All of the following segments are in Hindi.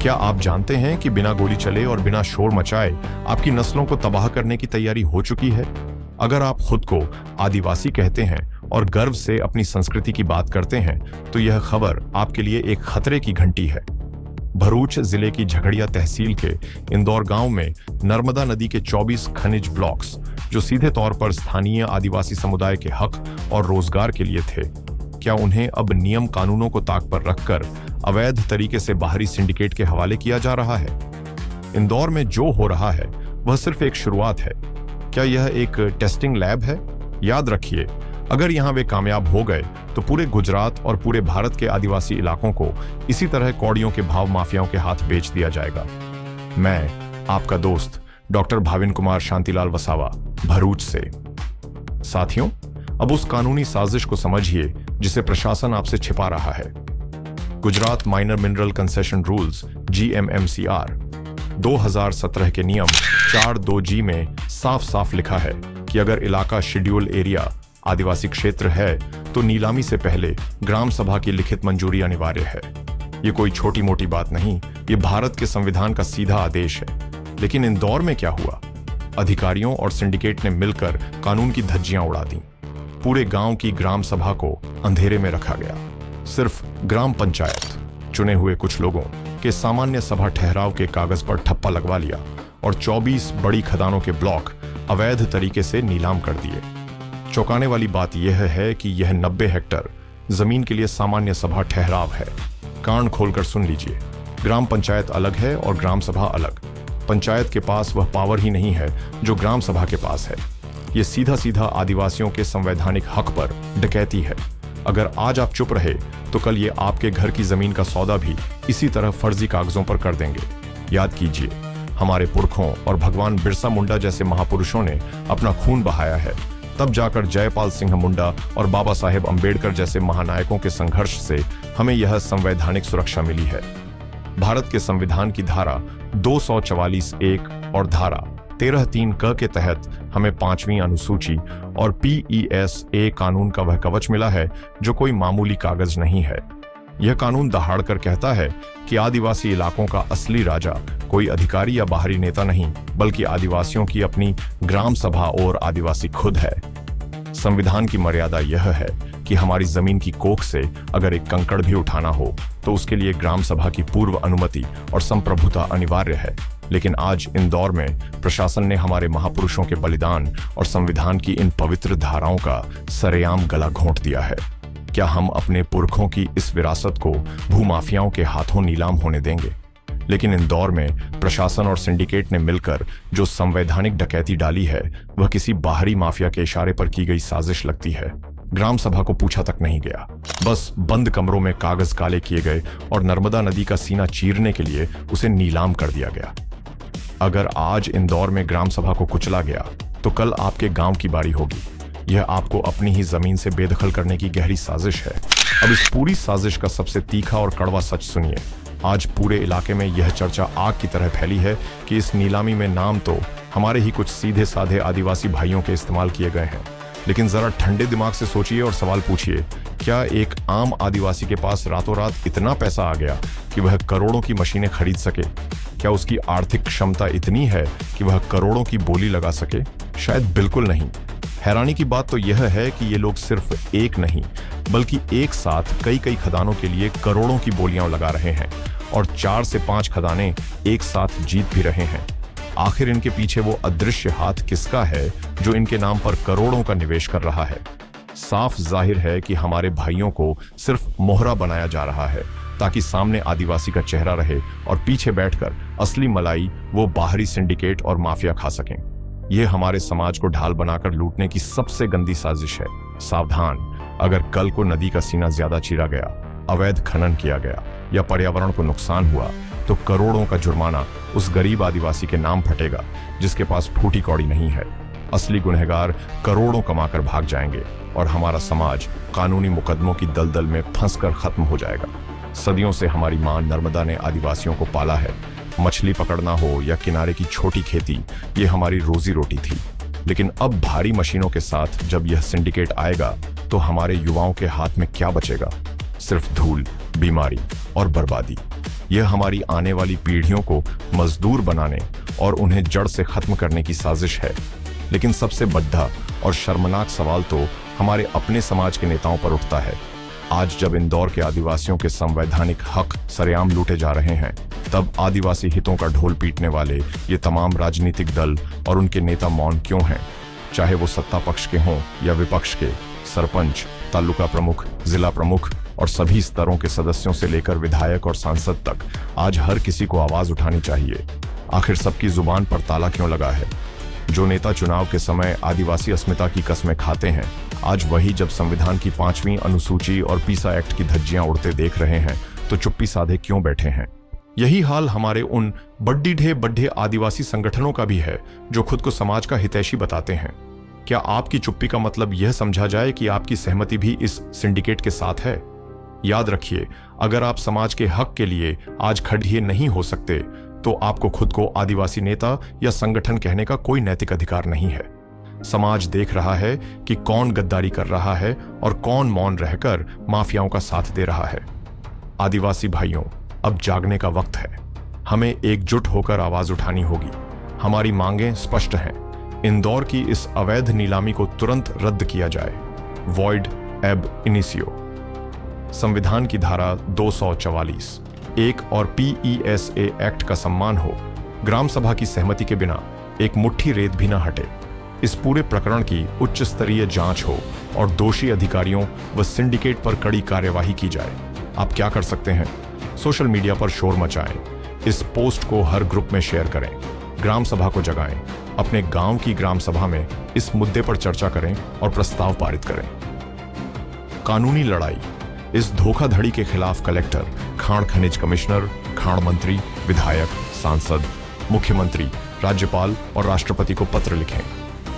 क्या आप जानते हैं कि बिना गोली चले और बिना शोर मचाए आपकी नस्लों को तबाह करने की तैयारी हो चुकी है? अगर आप खुद को आदिवासी कहते हैं और गर्व से अपनी संस्कृति की बात करते हैं तो यह खबर आपके लिए एक खतरे की घंटी है। भरूच जिले की झगड़िया तहसील के इंदौर गांव में नर्मदा नदी के 24 खनिज ब्लॉक्स, जो सीधे तौर पर स्थानीय आदिवासी समुदाय के हक और रोजगार के लिए थे, क्या उन्हें अब नियम कानूनों को ताक पर रखकर अवैध तरीके से बाहरी सिंडिकेट के हवाले किया जा रहा है? इंदौर में जो हो रहा है वह सिर्फ एक शुरुआत है। क्या यह एक टेस्टिंग लैब है? याद रखिए, अगर यहां वे कामयाब हो गए तो पूरे गुजरात और पूरे भारत के आदिवासी इलाकों को इसी तरह कौड़ियों के भाव माफियाओं के हाथ बेच दिया जाएगा। मैं आपका दोस्त डॉक्टर भाविन कुमार शांतिलाल वसावा, भरूच से। साथियों, अब उस कानूनी साजिश को समझिए जिसे प्रशासन आपसे छिपा रहा है। Gujarat minor mineral concession rules GMMCR 2017 के नियम 4(2)G में साफ साफ लिखा है कि अगर इलाका शेड्यूल एरिया आदिवासी क्षेत्र है तो नीलामी से पहले ग्राम सभा की लिखित मंजूरी अनिवार्य है। ये कोई छोटी मोटी बात नहीं, ये भारत के संविधान का सीधा आदेश है। लेकिन इंदौर में क्या हुआ? अधिकारियों और सिंडिकेट ने मिलकर कानून की धज्जियां उड़ा दी। पूरे गांव की ग्राम सभा को अंधेरे में रखा गया। सिर्फ ग्राम पंचायत, चुने हुए कुछ लोगों के सामान्य सभा ठहराव के कागज पर ठप्पा लगवा लिया और 24 बड़ी खदानों के ब्लॉक अवैध तरीके से नीलाम कर दिए। चौंकाने वाली बात यह है कि यह 90 हेक्टर जमीन के लिए सामान्य सभा ठहराव है। कान खोलकर सुन लीजिए, ग्राम पंचायत अलग है और ग्राम सभा अलग। पंचायत के पास वह पावर ही नहीं है जो ग्राम सभा के पास है। यह सीधा सीधा आदिवासियों के संवैधानिक हक पर डकैती है। अगर आज आप चुप रहे तो कल ये आपके घर की जमीन का सौदा भी इसी तरह फर्जी कागजों पर कर देंगे। याद कीजिए, हमारे पुरखों और भगवान बिरसा मुंडा जैसे महापुरुषों ने अपना खून बहाया है, तब जाकर जयपाल सिंह मुंडा और बाबा साहेब अंबेडकर जैसे महानायकों के संघर्ष से हमें यह संवैधानिक सुरक्षा मिली है। भारत के संविधान की धारा 244(1) और धारा 13(3) क के तहत हमें 5वीं अनुसूची और PESA कानून का वह कवच मिला है जो कोई मामूली कागज नहीं है। यह कानून दहाड़ कर कहता है कि आदिवासी इलाकों का असली राजा कोई अधिकारी या बाहरी नेता नहीं, बल्कि आदिवासियों की अपनी ग्राम सभा और आदिवासी खुद है। संविधान की मर्यादा यह है कि हमारी जमीन की कोख से अगर एक कंकड़ भी उठाना हो तो उसके लिए ग्राम सभा की पूर्व अनुमति और संप्रभुता अनिवार्य है। लेकिन आज इंदौर में प्रशासन ने हमारे महापुरुषों के बलिदान और संविधान की इन पवित्र धाराओं का सरेआम गला घोंट दिया है। क्या हम अपने पुरखों की इस विरासत को भूमाफियाओं के हाथों नीलाम होने देंगे? लेकिन इंदौर में प्रशासन और सिंडिकेट ने मिलकर जो संवैधानिक डकैती डाली है वह किसी बाहरी माफिया के इशारे पर की गई साजिश लगती है। ग्राम सभा को पूछा तक नहीं गया, बस बंद कमरों में कागज काले किए गए और नर्मदा नदी का सीना चीरने के लिए उसे नीलाम कर दिया गया। अगर आज इंदौर में ग्राम सभा को कुचला गया तो कल आपके गांव की बारी होगी। यह आपको अपनी ही जमीन से बेदखल करने की गहरी साजिश है। अब इस पूरी साजिश का सबसे तीखा और कड़वा सच सुनिए। आज पूरे इलाके में यह चर्चा आग की तरह फैली है कि इस नीलामी में नाम तो हमारे ही कुछ सीधे साधे आदिवासी भाइयों के इस्तेमाल किए गए हैं। लेकिन जरा ठंडे दिमाग से सोचिए और सवाल पूछिए, क्या एक आम आदिवासी के पास रातों रात इतना पैसा आ गया कि वह करोड़ों की मशीनें खरीद सके? क्या उसकी आर्थिक क्षमता इतनी है कि वह करोड़ों की बोली लगा सके? शायद बिल्कुल नहीं। हैरानी की बात तो यह है कि ये लोग सिर्फ एक नहीं बल्कि एक साथ कई कई खदानों के लिए करोड़ों की बोलियां लगा रहे हैं और 4 से 5 खदानें एक साथ जीत भी रहे हैं। आखिर इनके पीछे वो अदृश्य हाथ किसका है जो इनके नाम पर करोड़ों का निवेश कर रहा है? साफ जाहिर है कि हमारे भाइयों को सिर्फ मोहरा बनाया जा रहा है ताकि सामने आदिवासी का चेहरा रहे और पीछे बैठकर असली मलाई वो बाहरी सिंडिकेट और माफिया खा सकें। यह हमारे समाज को ढाल बनाकर लूटने की सबसे गंदी साजिश है। सावधान, अगर कल को नदी का सीना ज्यादा चीरा गया, अवैध खनन किया गया या पर्यावरण को नुकसान हुआ तो करोड़ों का जुर्माना उस गरीब आदिवासी के नाम फटेगा जिसके पास फूटी कौड़ी नहीं है। असली गुनहगार करोड़ों कमाकर भाग जाएंगे और हमारा समाज कानूनी मुकदमों की दलदल में फंसकर खत्म हो जाएगा। सदियों से हमारी मां नर्मदा ने आदिवासियों को पाला है। मछली पकड़ना हो या किनारे की छोटी खेती, ये हमारी रोजी रोटी थी। लेकिन अब भारी मशीनों के साथ जब यह सिंडिकेट आएगा तो हमारे युवाओं के हाथ में क्या बचेगा? सिर्फ धूल, बीमारी और बर्बादी। यह हमारी आने वाली पीढ़ियों को मजदूर बनाने और उन्हें जड़ से खत्म करने की साजिश है। लेकिन सबसे बड़ा और शर्मनाक सवाल तो हमारे अपने समाज के नेताओं पर उठता है। आज जब इंदौर के आदिवासियों के संवैधानिक हक सरेआम लूटे जा रहे हैं, तब आदिवासी हितों का ढोल पीटने वाले ये तमाम राजनीतिक दल और उनके नेता मौन क्यों हैं? चाहे वो सत्ता पक्ष के हों या विपक्ष के, सरपंच, तालुका प्रमुख, जिला प्रमुख और सभी स्तरों के सदस्यों से लेकर विधायक और सांसद तक, आज हर किसी को आवाज उठानी चाहिए। आखिर सबकी जुबान पर ताला क्यों लगा है? जो नेता चुनाव के समय आदिवासी अस्मिता की कस्में खाते हैं, आज वही जब संविधान की 5वीं अनुसूची और पीसा एक्ट की धज्जियां उड़ते देख रहे हैं तो चुप्पी साधे क्यों बैठे हैं? यही हाल हमारे उन बड्ढे आदिवासी संगठनों का भी है जो खुद को समाज का हितैषी बताते हैं। क्या आपकी चुप्पी का मतलब यह समझा जाए कि आपकी सहमति भी इस सिंडिकेट के साथ है? याद रखिए, अगर आप समाज के हक के लिए आज खड़े नहीं हो सकते तो आपको खुद को आदिवासी नेता या संगठन कहने का कोई नैतिक अधिकार नहीं है। समाज देख रहा है कि कौन गद्दारी कर रहा है और कौन मौन रहकर माफियाओं का साथ दे रहा है। आदिवासी भाइयों, अब जागने का वक्त है। हमें एकजुट होकर आवाज उठानी होगी। हमारी मांगें स्पष्ट हैं। इंदौर की इस अवैध नीलामी को तुरंत रद्द किया जाए। वॉइड एब इनिशियो। संविधान की धारा 244 एक और PESA एक्ट का सम्मान हो। ग्राम सभा की सहमति के बिना एक मुट्ठी रेत भी न हटे। इस पूरे प्रकरण की उच्च स्तरीय जांच हो और दोषी अधिकारियों व सिंडिकेट पर कड़ी कार्यवाही की जाए। आप क्या कर सकते हैं? सोशल मीडिया पर शोर मचाएं, इस पोस्ट को हर ग्रुप में शेयर करें, ग्राम सभा को जगाएं, अपने गांव की ग्राम सभा में इस मुद्दे पर चर्चा करें और प्रस्ताव पारित करें। कानूनी लड़ाई। इस धोखाधड़ी के खिलाफ कलेक्टर, खान खनिज कमिश्नर, खान मंत्री, विधायक, सांसद, मुख्यमंत्री, राज्यपाल और राष्ट्रपति को पत्र लिखें।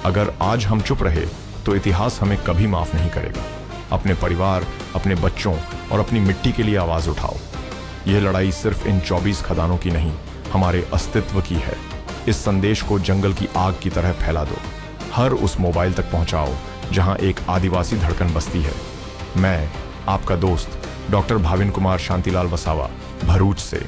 अगर आज हम चुप रहे तो इतिहास हमें कभी माफ नहीं करेगा। अपने परिवार, अपने बच्चों और अपनी मिट्टी के लिए आवाज उठाओ। यह लड़ाई सिर्फ इन 24 खदानों की नहीं, हमारे अस्तित्व की है। इस संदेश को जंगल की आग की तरह फैला दो। हर उस मोबाइल तक पहुंचाओ जहां एक आदिवासी धड़कन बसती है। मैं आपका दोस्त डॉक्टर भाविन कुमार शांतिलाल वसावा, भरूच से।